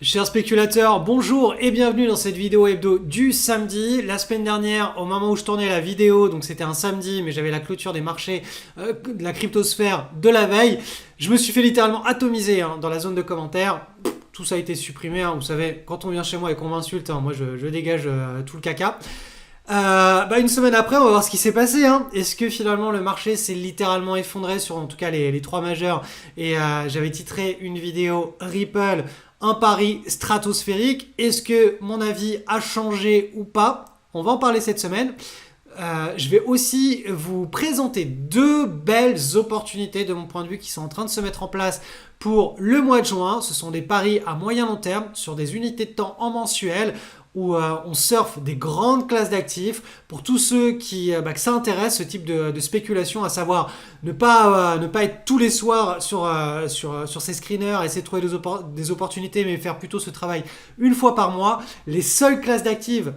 Chers spéculateurs, bonjour et bienvenue dans cette vidéo hebdo du samedi. La semaine dernière, au moment où je tournais la vidéo, donc c'était un samedi, mais j'avais la clôture des marchés de la cryptosphère de la veille, je me suis fait littéralement atomiser dans la zone de commentaires. Tout ça a été supprimé, vous savez, quand on vient chez moi et qu'on m'insulte, moi je dégage tout le caca. Une semaine après, on va voir ce qui s'est passé. Est-ce que finalement le marché s'est littéralement effondré sur en tout cas les trois majeurs? Et j'avais titré une vidéo Ripple, un pari stratosphérique. Est-ce que mon avis a changé ou pas? On va en parler cette semaine. Je vais aussi vous présenter deux belles opportunités de mon point de vue qui sont en train de se mettre en place pour le mois de juin. Ce sont des paris à moyen long terme sur des unités de temps en mensuel où on surfe des grandes classes d'actifs. Pour tous ceux que ça intéresse, ce type de spéculation, à savoir ne pas être tous les soirs sur ces screeners, essayer de trouver des opportunités, mais faire plutôt ce travail une fois par mois. Les seules classes d'actifs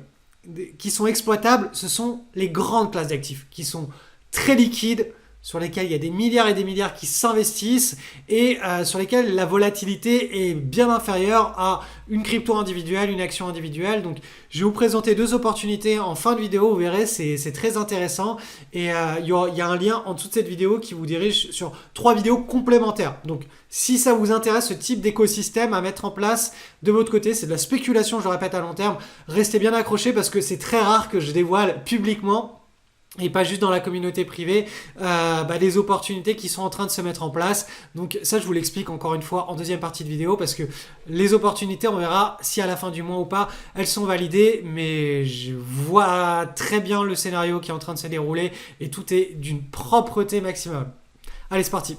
qui sont exploitables, ce sont les grandes classes d'actifs, qui sont très liquides, sur lesquels il y a des milliards et des milliards qui s'investissent et sur lesquels la volatilité est bien inférieure à une crypto individuelle, une action individuelle. Donc je vais vous présenter deux opportunités en fin de vidéo, vous verrez, c'est très intéressant. Et il y a un lien en dessous de cette vidéo qui vous dirige sur trois vidéos complémentaires. Donc si ça vous intéresse, ce type d'écosystème à mettre en place de votre côté, c'est de la spéculation, je le répète, à long terme. Restez bien accrochés parce que c'est très rare que je dévoile publiquement et pas juste dans la communauté privée, des opportunités qui sont en train de se mettre en place. Donc ça, je vous l'explique encore une fois en deuxième partie de vidéo parce que les opportunités, on verra si à la fin du mois ou pas, elles sont validées. Mais je vois très bien le scénario qui est en train de se dérouler et tout est d'une propreté maximum. Allez, c'est parti.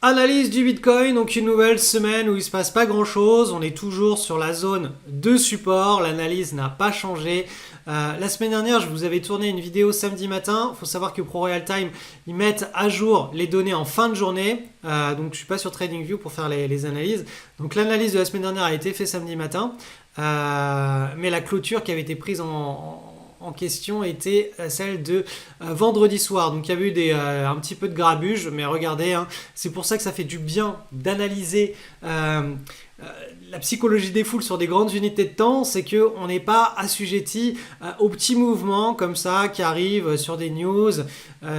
Analyse du Bitcoin, donc une nouvelle semaine où il ne se passe pas grand chose, on est toujours sur la zone de support, l'analyse n'a pas changé. La semaine dernière, je vous avais tourné une vidéo samedi matin, il faut savoir que ProRealTime, ils mettent à jour les données en fin de journée, donc je ne suis pas sur TradingView pour faire les analyses. Donc l'analyse de la semaine dernière a été faite samedi matin, mais la clôture qui avait été prise en question était celle de vendredi soir. Donc il y avait eu un petit peu de grabuge, mais regardez, c'est pour ça que ça fait du bien d'analyser la psychologie des foules sur des grandes unités de temps, c'est qu'on n'est pas assujetti aux petits mouvements comme ça qui arrivent sur des news.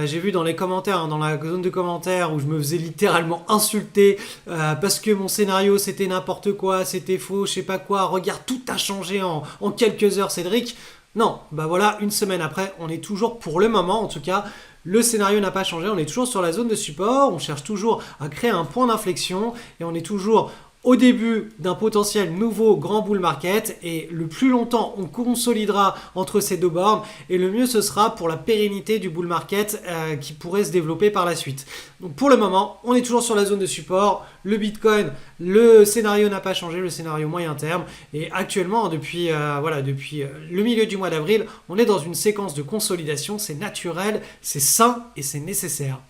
J'ai vu dans les commentaires, dans la zone de commentaires où je me faisais littéralement insulter parce que mon scénario c'était n'importe quoi, c'était faux, je sais pas quoi, regarde, tout a changé en quelques heures, Cédric. Non, voilà, une semaine après, on est toujours, pour le moment en tout cas, le scénario n'a pas changé, on est toujours sur la zone de support, on cherche toujours à créer un point d'inflexion et on est toujours au début d'un potentiel nouveau grand bull market et le plus longtemps on consolidera entre ces deux bornes et le mieux ce sera pour la pérennité du bull market qui pourrait se développer par la suite. Donc pour le moment, on est toujours sur la zone de support. Le Bitcoin, le scénario n'a pas changé, le scénario moyen terme. Et actuellement, depuis le milieu du mois d'avril, on est dans une séquence de consolidation. C'est naturel, c'est sain et c'est nécessaire.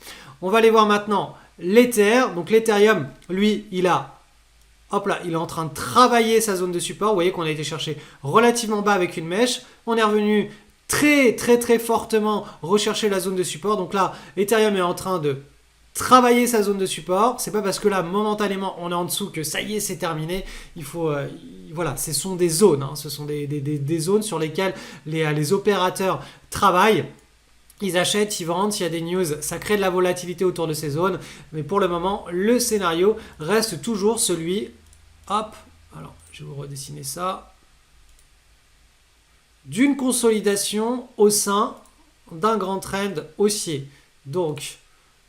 On va aller voir maintenant l'Ether. Donc l'Ethereum, lui, il est en train de travailler sa zone de support. Vous voyez qu'on a été chercher relativement bas avec une mèche. On est revenu très très très fortement rechercher la zone de support. Donc là, Ethereum est en train de travailler sa zone de support. C'est pas parce que là, momentanément, on est en dessous que ça y est, c'est terminé. Il faut... ce sont des zones. Ce sont des zones sur lesquelles les opérateurs travaillent. Ils achètent, ils vendent, s'il y a des news, ça crée de la volatilité autour de ces zones. Mais pour le moment, le scénario reste toujours celui... Hop, alors je vais vous redessiner ça. D'une consolidation au sein d'un grand trend haussier. Donc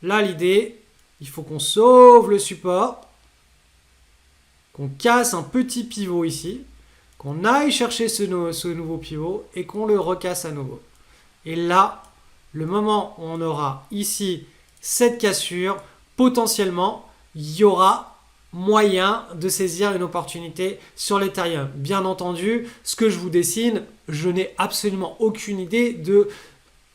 là, l'idée, il faut qu'on sauve le support, qu'on casse un petit pivot ici, qu'on aille chercher ce nouveau pivot et qu'on le recasse à nouveau. Et là, le moment où on aura ici cette cassure, potentiellement, il y aura moyen de saisir une opportunité sur l'Ethereum. Bien entendu, ce que je vous dessine, je n'ai absolument aucune idée de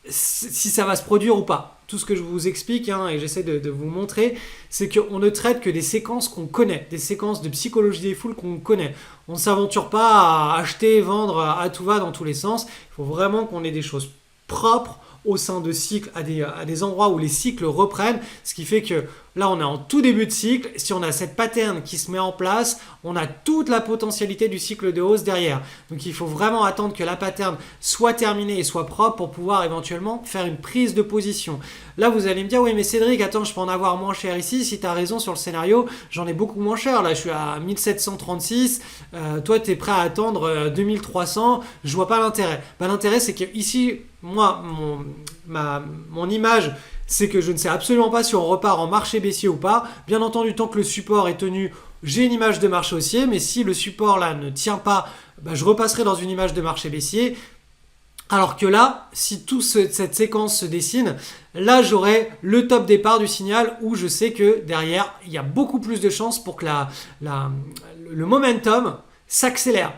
si ça va se produire ou pas. Tout ce que je vous explique et j'essaie de vous montrer, c'est qu'on ne traite que des séquences qu'on connaît, des séquences de psychologie des foules qu'on connaît. On ne s'aventure pas à acheter, vendre à tout va dans tous les sens. Il faut vraiment qu'on ait des choses propres. au sein de cycles, à des endroits où les cycles reprennent, ce qui fait que là on est en tout début de cycle. Si on a cette pattern qui se met en place, on a toute la potentialité du cycle de hausse derrière. Donc il faut vraiment attendre que la pattern soit terminée et soit propre pour pouvoir éventuellement faire une prise de position. Là vous allez me dire, oui mais Cédric, attends, je peux en avoir moins cher ici. Si tu as raison sur le scénario, j'en ai beaucoup moins cher. Là je suis à 1736, toi tu es prêt à attendre 2300, je vois pas l'intérêt. L'intérêt c'est que ici, moi, mon image, c'est que je ne sais absolument pas si on repart en marché baissier ou pas. Bien entendu, tant que le support est tenu, j'ai une image de marché haussier, mais si le support là ne tient pas, je repasserai dans une image de marché baissier. Alors que là, si toute cette séquence se dessine, là j'aurai le top départ du signal où je sais que derrière, il y a beaucoup plus de chances pour que le momentum s'accélère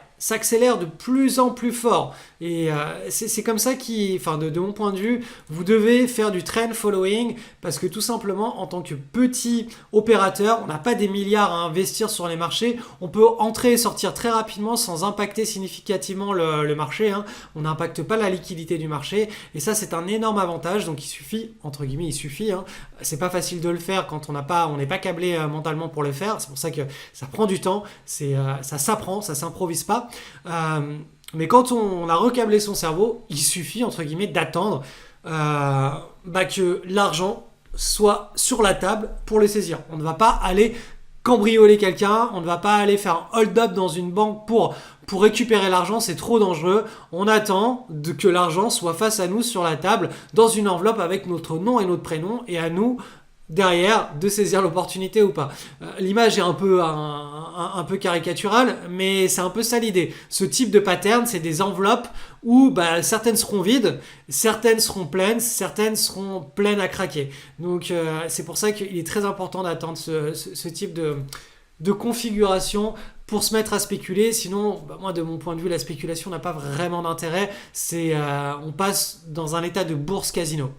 de plus en plus fort. Et c'est comme ça de mon point de vue, vous devez faire du trend following parce que tout simplement, en tant que petit opérateur, on n'a pas des milliards à investir sur les marchés. On peut entrer et sortir très rapidement sans impacter significativement le marché. On n'impacte pas la liquidité du marché. Et ça, c'est un énorme avantage. Donc, il suffit, entre guillemets, c'est pas facile de le faire quand on n'est pas câblé mentalement pour le faire. C'est pour ça que ça prend du temps. Ça s'apprend, ça s'improvise pas. Mais quand on a recablé son cerveau, il suffit, entre guillemets, d'attendre que l'argent soit sur la table pour le saisir. On ne va pas aller cambrioler quelqu'un, on ne va pas aller faire un hold-up dans une banque pour récupérer l'argent, c'est trop dangereux. On attend que l'argent soit face à nous sur la table, dans une enveloppe avec notre nom et notre prénom, et à nous derrière de saisir l'opportunité ou pas. L'image est un peu caricaturale, mais c'est un peu ça l'idée. Ce type de pattern, c'est des enveloppes où certaines seront vides, certaines seront pleines, certaines seront pleines à craquer. Donc c'est pour ça qu'il est très important d'attendre ce type de configuration pour se mettre à spéculer. Sinon, moi de mon point de vue, la spéculation n'a pas vraiment d'intérêt. On passe dans un état de bourse casino.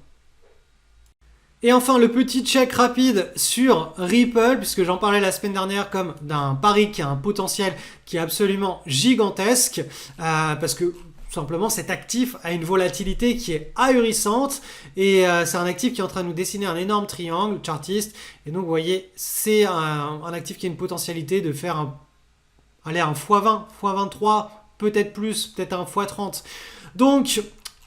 Et enfin, le petit check rapide sur Ripple, puisque j'en parlais la semaine dernière comme d'un pari qui a un potentiel qui est absolument gigantesque, parce que tout simplement cet actif a une volatilité qui est ahurissante, et c'est un actif qui est en train de nous dessiner un énorme triangle chartiste, et donc vous voyez, c'est un actif qui a une potentialité de faire un x20, x23, peut-être plus, peut-être un x30. Donc,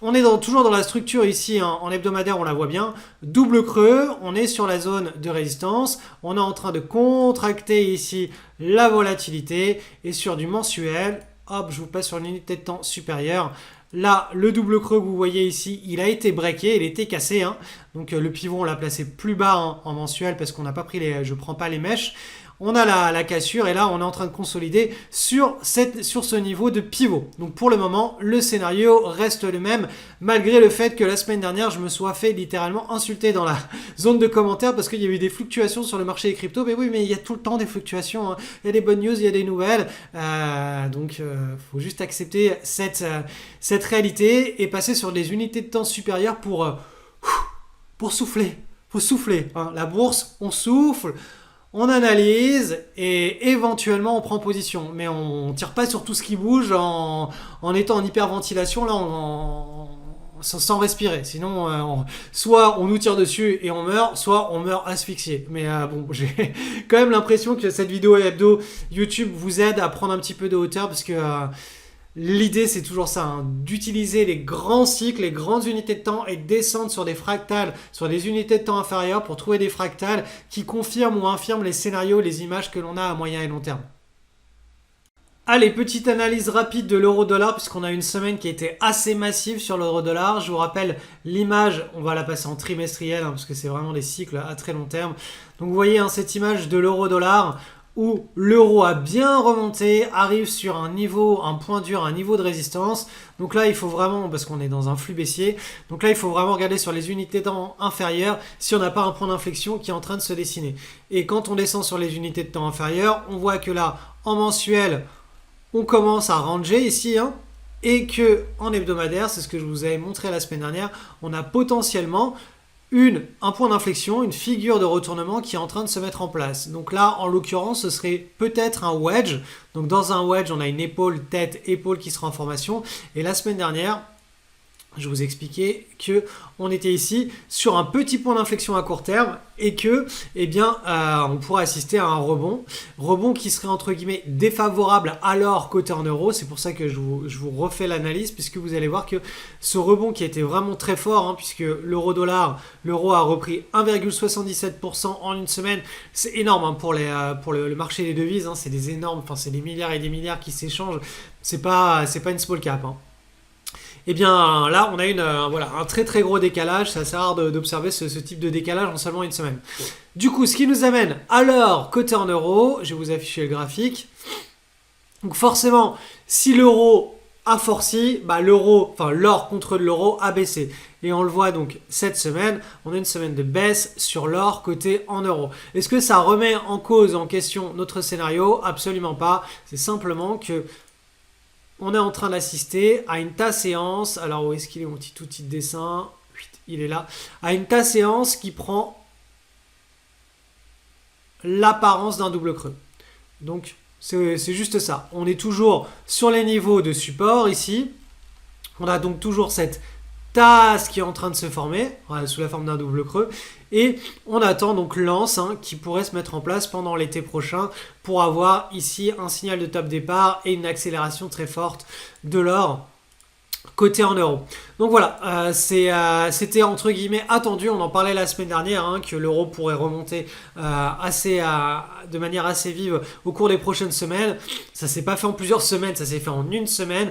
on est toujours dans la structure ici en hebdomadaire, on la voit bien. Double creux, on est sur la zone de résistance. On est en train de contracter ici la volatilité. Et sur du mensuel, hop, je vous passe sur l'unité de temps supérieure. Là, le double creux que vous voyez ici, il a été breaké, il a été cassé. Donc le pivot, on l'a placé plus bas en mensuel parce qu'on n'a pas pris je ne prends pas les mèches. On a la cassure et là on est en train de consolider sur ce niveau de pivot. Donc pour le moment, le scénario reste le même malgré le fait que la semaine dernière, je me sois fait littéralement insulter dans la zone de commentaires parce qu'il y a eu des fluctuations sur le marché des cryptos. Mais oui, mais il y a tout le temps des fluctuations. Il y a des bonnes news, il y a des nouvelles. Donc faut juste accepter cette réalité et passer sur des unités de temps supérieures pour souffler. Faut souffler. La bourse, on souffle. On analyse et éventuellement on prend position. Mais on ne tire pas sur tout ce qui bouge en étant en hyperventilation, là, sans respirer. Sinon, soit on nous tire dessus et on meurt, soit on meurt asphyxié. Mais j'ai quand même l'impression que cette vidéo hebdo YouTube vous aide à prendre un petit peu de hauteur parce que l'idée, c'est toujours ça, d'utiliser les grands cycles, les grandes unités de temps et de descendre sur des fractales, sur des unités de temps inférieures pour trouver des fractales qui confirment ou infirment les scénarios, les images que l'on a à moyen et long terme. Allez, petite analyse rapide de l'euro-dollar puisqu'on a une semaine qui a été assez massive sur l'euro-dollar. Je vous rappelle l'image, on va la passer en trimestriel parce que c'est vraiment des cycles à très long terme. Donc vous voyez cette image de l'euro-dollar où l'euro a bien remonté, arrive sur un point dur, un niveau de résistance. Donc là, il faut vraiment, parce qu'on est dans un flux baissier, donc là, il faut vraiment regarder sur les unités de temps inférieures si on n'a pas un point d'inflexion qui est en train de se dessiner. Et quand on descend sur les unités de temps inférieures, on voit que là, en mensuel, on commence à ranger ici, et que en hebdomadaire, c'est ce que je vous avais montré la semaine dernière, on a potentiellement un point d'inflexion, une figure de retournement qui est en train de se mettre en place. Donc là, en l'occurrence, ce serait peut-être un wedge. Donc dans un wedge, on a une épaule, tête, épaule qui sera en formation. Et la semaine dernière, je vous expliquais que on était ici sur un petit point d'inflexion à court terme et que, eh bien, on pourrait assister à un rebond qui serait entre guillemets défavorable à l'or coté en euros. C'est pour ça que je vous refais l'analyse, puisque vous allez voir que ce rebond qui a été vraiment très fort, hein, puisque l'euro a repris 1,77% en une semaine, c'est énorme, hein, pour le marché des devises, hein, c'est des énormes, enfin c'est des milliards et des milliards qui s'échangent. C'est pas une small cap, hein. Eh bien là, on a voilà, un très très gros décalage. C'est assez rare d'observer ce type de décalage en seulement une semaine. Du coup, ce qui nous amène à l'or coté en euros. Je vais vous afficher le graphique. Donc forcément, si l'euro a forci, l'or contre l'euro a baissé. Et on le voit donc cette semaine, on a une semaine de baisse sur l'or coté en euros. Est-ce que ça remet en cause, en question notre scénario? Absolument pas. C'est simplement que on est en train d'assister à une séance. Alors, où est-ce qu'il est mon petit outil de dessin? Il est là. À une séance qui prend l'apparence d'un double creux. Donc, c'est juste ça. On est toujours sur les niveaux de support ici. On a donc toujours cette tasse qui est en train de se former, voilà, sous la forme d'un double creux. Et on attend donc l'anse, hein, qui pourrait se mettre en place pendant l'été prochain pour avoir ici un signal de top départ et une accélération très forte de l'or coté en euros. Donc voilà, c'était entre guillemets attendu. On en parlait la semaine dernière, hein, que l'euro pourrait remonter de manière assez vive au cours des prochaines semaines. Ça s'est pas fait en plusieurs semaines, ça s'est fait en une semaine,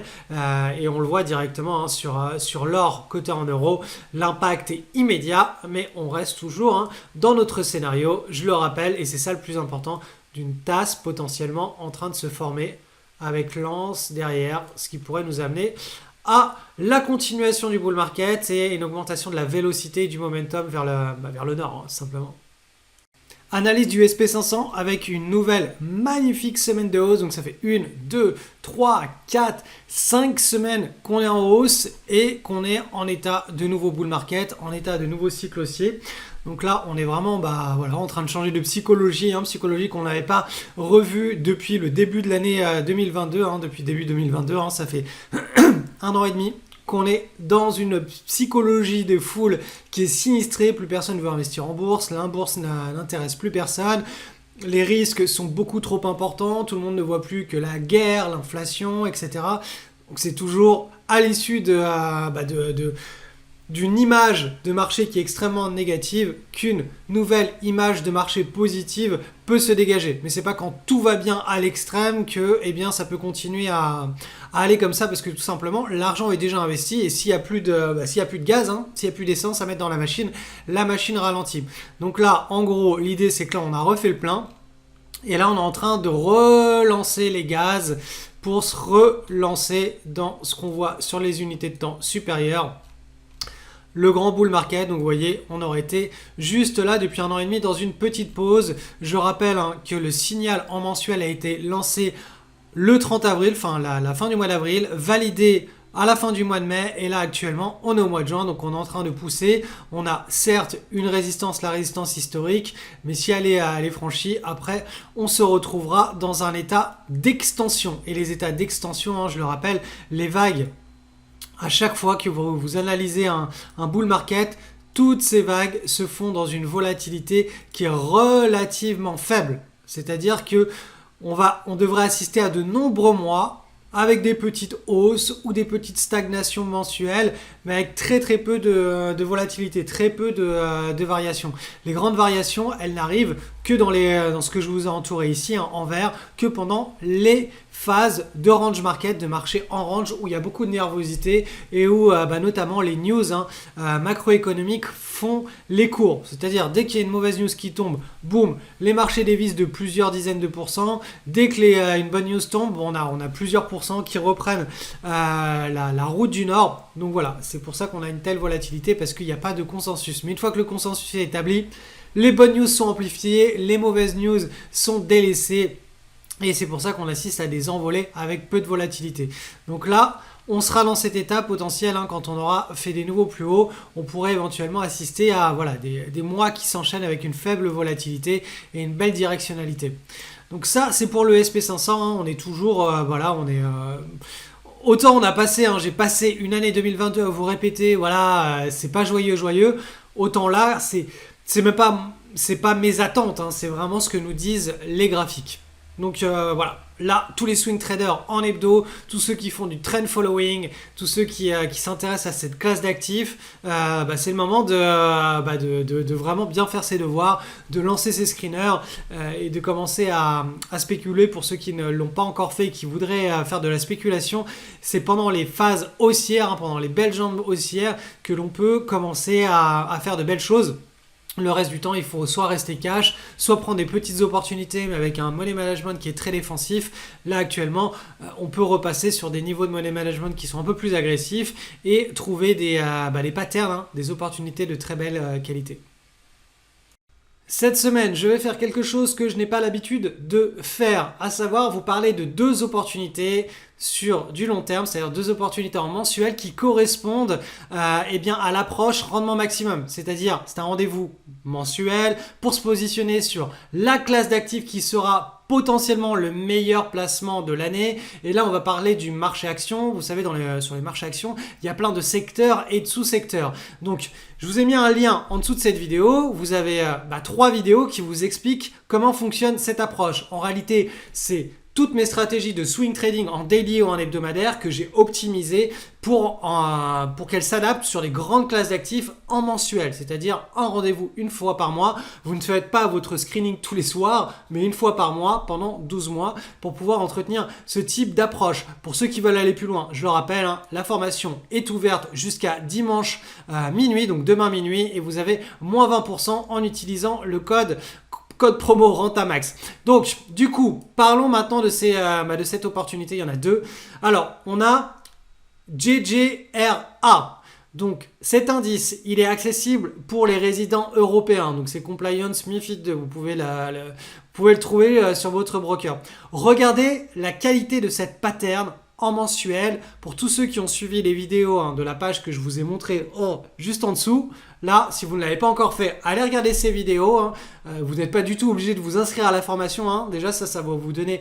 et on le voit directement, hein, sur l'or coté en euros. L'impact est immédiat, mais on reste toujours, hein, dans notre scénario, je le rappelle, et c'est ça le plus important, d'une tasse potentiellement en train de se former avec l'anse derrière, ce qui pourrait nous amener à la continuation du bull market et une augmentation de la vélocité et du momentum vers le nord, hein, simplement. Analyse du SP500 avec une nouvelle magnifique semaine de hausse. Donc ça fait 1, 2, 3, 4, 5 semaines qu'on est en hausse et qu'on est en état de nouveau bull market, en état de nouveau cycle haussier. Donc là, on est vraiment en train de changer de psychologie, hein, psychologie qu'on n'avait pas revue depuis le début de l'année 2022. Hein, depuis début 2022, hein, ça fait 1 an et demi qu'on est dans une psychologie de foule qui est sinistrée. Plus personne ne veut investir en bourse, la bourse n'intéresse plus personne. Les risques sont beaucoup trop importants, tout le monde ne voit plus que la guerre, l'inflation, etc. Donc c'est toujours à l'issue d'une image de marché qui est extrêmement négative qu'une nouvelle image de marché positive peut se dégager. Mais c'est pas quand tout va bien à l'extrême que, eh bien, ça peut continuer à aller comme ça, parce que tout simplement l'argent est déjà investi et s'il y a plus de gaz, hein, s'il y a plus d'essence à mettre dans la machine ralentit. Donc là, en gros, l'idée c'est que là on a refait le plein et là on est en train de relancer les gaz pour se relancer dans ce qu'on voit sur les unités de temps supérieures. Le grand bull market, donc vous voyez, on aurait été juste là depuis 1 an et demi dans une petite pause. Je rappelle, hein, que le signal en mensuel a été lancé le 30 avril, enfin la fin du mois d'avril, validé à la fin du mois de mai, et là actuellement on est au mois de juin, donc on est en train de pousser. On a certes une résistance, la résistance historique, mais si elle est franchie, après on se retrouvera dans un état d'extension. Et les états d'extension, hein, je le rappelle, les vagues, à chaque fois que vous analysez un bull market, toutes ces vagues se font dans une volatilité qui est relativement faible. C'est-à-dire que on devrait assister à de nombreux mois avec des petites hausses ou des petites stagnations mensuelles, mais avec très très peu de volatilité, très peu de variations. Les grandes variations, elles n'arrivent que dans ce que je vous ai entouré ici, hein, en vert, que pendant les phases de range market, de marché en range, où il y a beaucoup de nervosité et où notamment les news, hein, macroéconomiques font les cours. C'est-à-dire dès qu'il y a une mauvaise news qui tombe, boum, les marchés dévissent de plusieurs dizaines de pourcents. Dès que une bonne news tombe, on a plusieurs pourcents qui reprennent la route du Nord. Donc voilà, c'est pour ça qu'on a une telle volatilité, parce qu'il n'y a pas de consensus. Mais une fois que le consensus est établi, les bonnes news sont amplifiées, les mauvaises news sont délaissées. Et c'est pour ça qu'on assiste à des envolées avec peu de volatilité. Donc là, on sera dans cet état potentiel, hein, quand on aura fait des nouveaux plus hauts. On pourrait éventuellement assister à des mois qui s'enchaînent avec une faible volatilité et une belle directionnalité. Donc ça, c'est pour le SP500. Hein, on est toujours, autant on a passé, j'ai passé une année 2022 à vous répéter, voilà, c'est pas joyeux, autant là, c'est même pas, c'est pas mes attentes, c'est vraiment ce que nous disent les graphiques. Donc voilà, là, tous les swing traders en hebdo, tous ceux qui font du trend following, tous ceux qui s'intéressent à cette classe d'actifs, c'est le moment de vraiment bien faire ses devoirs, de lancer ses screeners et de commencer à spéculer pour ceux qui ne l'ont pas encore fait et qui voudraient faire de la spéculation. C'est pendant les phases haussières, pendant les belles jambes haussières que l'on peut commencer à faire de belles choses. Le reste du temps, il faut soit rester cash, soit prendre des petites opportunités, mais avec un money management qui est très défensif. Là, actuellement, on peut repasser sur des niveaux de money management qui sont un peu plus agressifs et trouver des patterns, des opportunités de très belle qualité. Cette semaine, je vais faire quelque chose que je n'ai pas l'habitude de faire, à savoir vous parler de deux opportunités sur du long terme, c'est-à-dire deux opportunités en mensuel qui correspondent à l'approche rendement maximum. C'est-à-dire, c'est un rendez-vous mensuel pour se positionner sur la classe d'actifs qui sera potentiellement le meilleur placement de l'année. Et là, on va parler du marché action. Vous savez, sur les marchés actions, il y a plein de secteurs et de sous-secteurs. Donc, je vous ai mis un lien en dessous de cette vidéo. Vous avez 3 vidéos qui vous expliquent comment fonctionne cette approche. En réalité, c'est toutes mes stratégies de swing trading en daily ou en hebdomadaire que j'ai optimisées pour qu'elles s'adaptent sur les grandes classes d'actifs en mensuel, c'est-à-dire un rendez-vous une fois par mois. Vous ne faites pas votre screening tous les soirs, mais une fois par mois pendant 12 mois pour pouvoir entretenir ce type d'approche. Pour ceux qui veulent aller plus loin, je le rappelle, la formation est ouverte jusqu'à dimanche minuit, donc demain minuit, et vous avez moins 20% en utilisant le code promo Rentamax. Donc, du coup, parlons maintenant de cette opportunité. Il y en a deux. Alors, on a JJRA. Donc, cet indice, il est accessible pour les résidents européens. Donc, c'est Compliance MiFID 2. Vous pouvez le trouver sur votre broker. Regardez la qualité de cette pattern en mensuel. Pour tous ceux qui ont suivi les vidéos de la page que je vous ai montré juste en dessous. Là, si vous ne l'avez pas encore fait, allez regarder ces vidéos. Vous n'êtes pas du tout obligé de vous inscrire à la formation. Déjà, ça va vous donner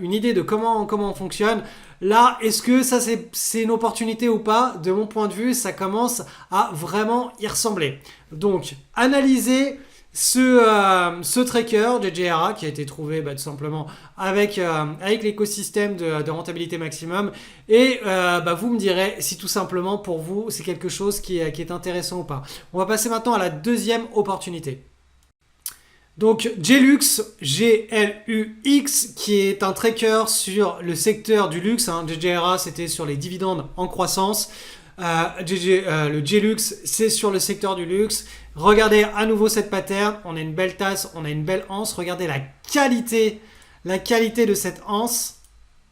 une idée de comment on fonctionne. Là, est-ce que ça, c'est une opportunité ou pas? De mon point de vue, ça commence à vraiment y ressembler. Donc, analysez ce tracker de JRA qui a été trouvé tout simplement avec l'écosystème de rentabilité maximum et vous me direz si tout simplement pour vous c'est quelque chose qui est intéressant ou pas. On va passer maintenant à la deuxième opportunité. Donc Glux, Glux, qui est un tracker sur le secteur du luxe. JRA c'était sur les dividendes en croissance. Le Glux, c'est sur le secteur du luxe. Regardez à nouveau cette pattern. On a une belle tasse, on a une belle anse. Regardez la qualité de cette anse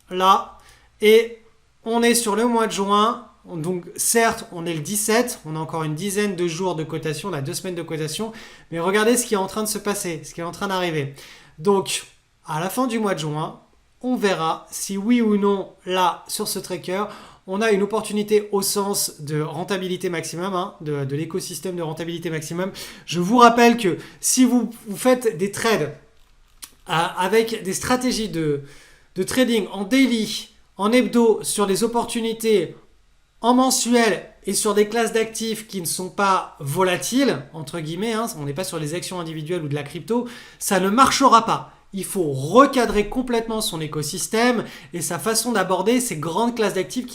là. Et on est sur le mois de juin. Donc certes, on est le 17. On a encore une dizaine de jours de cotation. On a 2 semaines de cotation. Mais regardez ce qui est en train de se passer, ce qui est en train d'arriver. Donc, à la fin du mois de juin, on verra si oui ou non, là, sur ce tracker, on a une opportunité au sens de rentabilité maximum, de l'écosystème de rentabilité maximum. Je vous rappelle que si vous faites des trades avec des stratégies de trading en daily, en hebdo, sur des opportunités en mensuel et sur des classes d'actifs qui ne sont pas volatiles, entre guillemets, on n'est pas sur les actions individuelles ou de la crypto, ça ne marchera pas. Il faut recadrer complètement son écosystème et sa façon d'aborder ces grandes classes d'actifs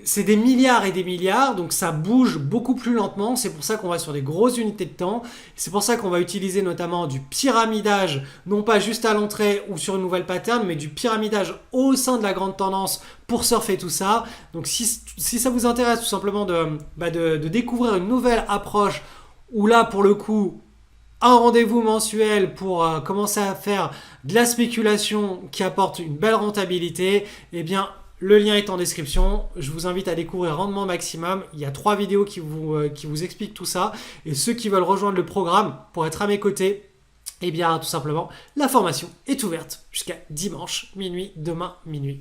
c'est des milliards et des milliards, donc ça bouge beaucoup plus lentement. C'est pour ça qu'on va sur des grosses unités de temps. C'est pour ça qu'on va utiliser notamment du pyramidage, non pas juste à l'entrée ou sur une nouvelle pattern, mais du pyramidage au sein de la grande tendance pour surfer tout ça. Donc si ça vous intéresse tout simplement de découvrir une nouvelle approche où là pour le coup un rendez-vous mensuel pour commencer à faire de la spéculation qui apporte une belle rentabilité, eh bien le lien est en description. Je vous invite à découvrir Rendement Maximum. Il y a 3 vidéos qui vous expliquent tout ça. Et ceux qui veulent rejoindre le programme pour être à mes côtés, eh bien tout simplement, la formation est ouverte jusqu'à dimanche minuit, demain minuit.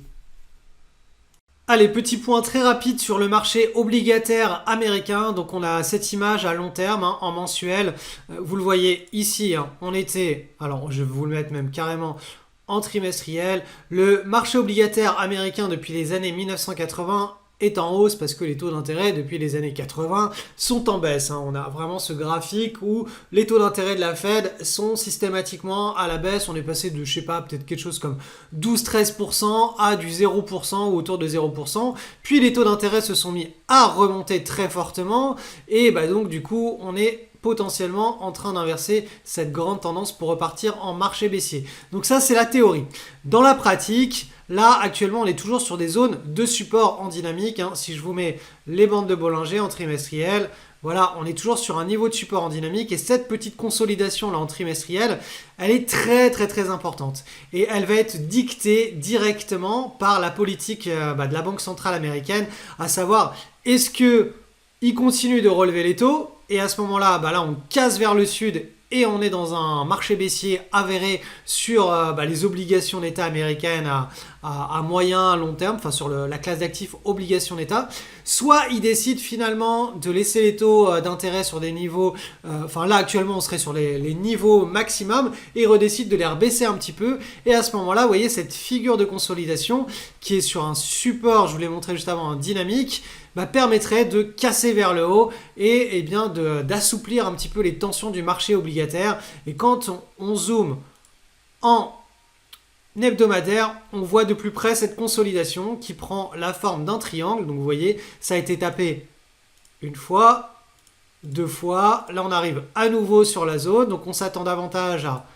Allez, petit point très rapide sur le marché obligataire américain. Donc on a cette image à long terme en mensuel. Vous le voyez ici, on était, alors je vais vous le mettre même carrément en trimestriel. Le marché obligataire américain depuis les années 1980 est en hausse parce que les taux d'intérêt depuis les années 80 sont en baisse. On a vraiment ce graphique où les taux d'intérêt de la Fed sont systématiquement à la baisse. On est passé de, je sais pas, peut-être quelque chose comme 12-13% à du 0% ou autour de 0%. Puis les taux d'intérêt se sont mis à remonter très fortement et donc du coup on est potentiellement en train d'inverser cette grande tendance pour repartir en marché baissier. Donc ça c'est la théorie. Dans la pratique, là actuellement on est toujours sur des zones de support en dynamique. Si je vous mets les bandes de Bollinger en trimestriel, voilà, on est toujours sur un niveau de support en dynamique et cette petite consolidation là en trimestriel, elle est très très très importante et elle va être dictée directement par la politique de la Banque centrale américaine, à savoir est-ce que il continue de relever les taux et à ce moment-là, là on casse vers le sud et on est dans un marché baissier avéré sur les obligations d'État américaines à moyen, long terme, enfin sur la classe d'actifs obligations d'État. Soit il décide finalement de laisser les taux d'intérêt sur des niveaux, là actuellement on serait sur les niveaux maximum et il redécide de les rebaisser un petit peu. Et à ce moment-là, vous voyez cette figure de consolidation qui est sur un support, je vous l'ai montré juste avant, un dynamique, permettrait de casser vers le haut et d'assouplir un petit peu les tensions du marché obligataire. Et quand on zoome en hebdomadaire, on voit de plus près cette consolidation qui prend la forme d'un triangle. Donc vous voyez, ça a été tapé une fois, deux fois. Là, on arrive à nouveau sur la zone. Donc on s'attend davantage à,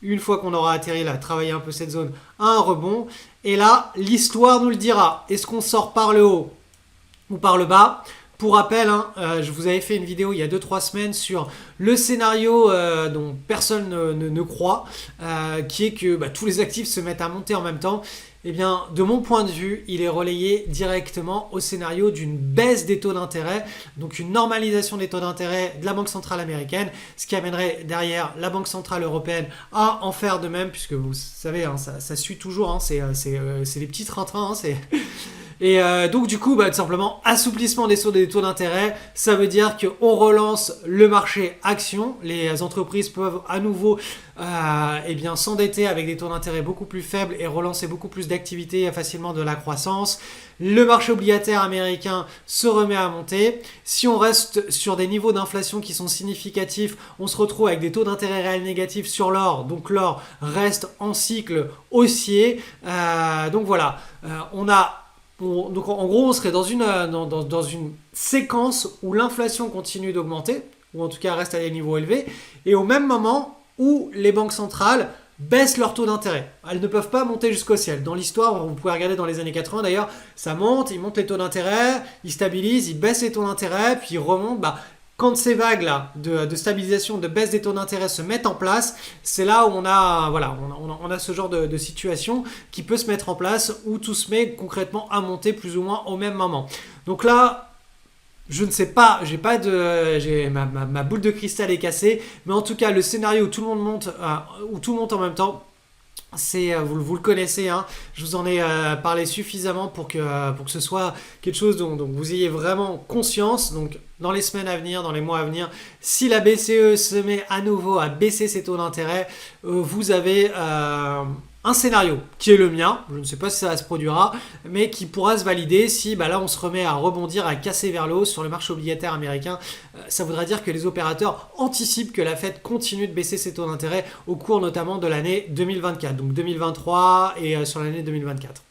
une fois qu'on aura atterri là, travailler un peu cette zone, à un rebond. Et là, l'histoire nous le dira. Est-ce qu'on sort par le haut ou par le bas? Pour rappel, je vous avais fait une vidéo il y a 2-3 semaines sur le scénario dont personne ne croit, qui est que tous les actifs se mettent à monter en même temps. Eh bien, de mon point de vue, il est relayé directement au scénario d'une baisse des taux d'intérêt, donc une normalisation des taux d'intérêt de la Banque centrale américaine, ce qui amènerait derrière la Banque centrale européenne à en faire de même, puisque vous savez, ça suit toujours, c'est les petits trains-trains, Et donc du coup, tout simplement, assouplissement des taux d'intérêt, ça veut dire qu'on relance le marché action. Les entreprises peuvent à nouveau s'endetter avec des taux d'intérêt beaucoup plus faibles et relancer beaucoup plus d'activité, facilement de la croissance. Le marché obligataire américain se remet à monter. Si on reste sur des niveaux d'inflation qui sont significatifs, on se retrouve avec des taux d'intérêt réels négatifs sur l'or. Donc l'or reste en cycle haussier. Donc voilà, donc en gros, on serait dans une séquence où l'inflation continue d'augmenter, ou en tout cas reste à des niveaux élevés, et au même moment où les banques centrales baissent leurs taux d'intérêt. Elles ne peuvent pas monter jusqu'au ciel. Dans l'histoire, vous pouvez regarder dans les années 80 d'ailleurs, ça monte, ils montent les taux d'intérêt, ils stabilisent, ils baissent les taux d'intérêt, puis ils remontent. Quand ces vagues-là de stabilisation, de baisse des taux d'intérêt se mettent en place, c'est là où on a ce genre de situation qui peut se mettre en place où tout se met concrètement à monter plus ou moins au même moment. Donc là, je ne sais pas, ma boule de cristal est cassée, mais en tout cas, le scénario où tout le monde monte en même temps, vous le connaissez, je vous en ai parlé suffisamment pour que ce soit quelque chose dont vous ayez vraiment conscience. Donc dans les semaines à venir, dans les mois à venir, si la BCE se met à nouveau à baisser ses taux d'intérêt, vous avez un scénario qui est le mien, je ne sais pas si ça se produira, mais qui pourra se valider si là on se remet à rebondir, à casser vers le haut sur le marché obligataire américain. Ça voudra dire que les opérateurs anticipent que la Fed continue de baisser ses taux d'intérêt au cours notamment de l'année 2024, donc 2023 et sur l'année 2024.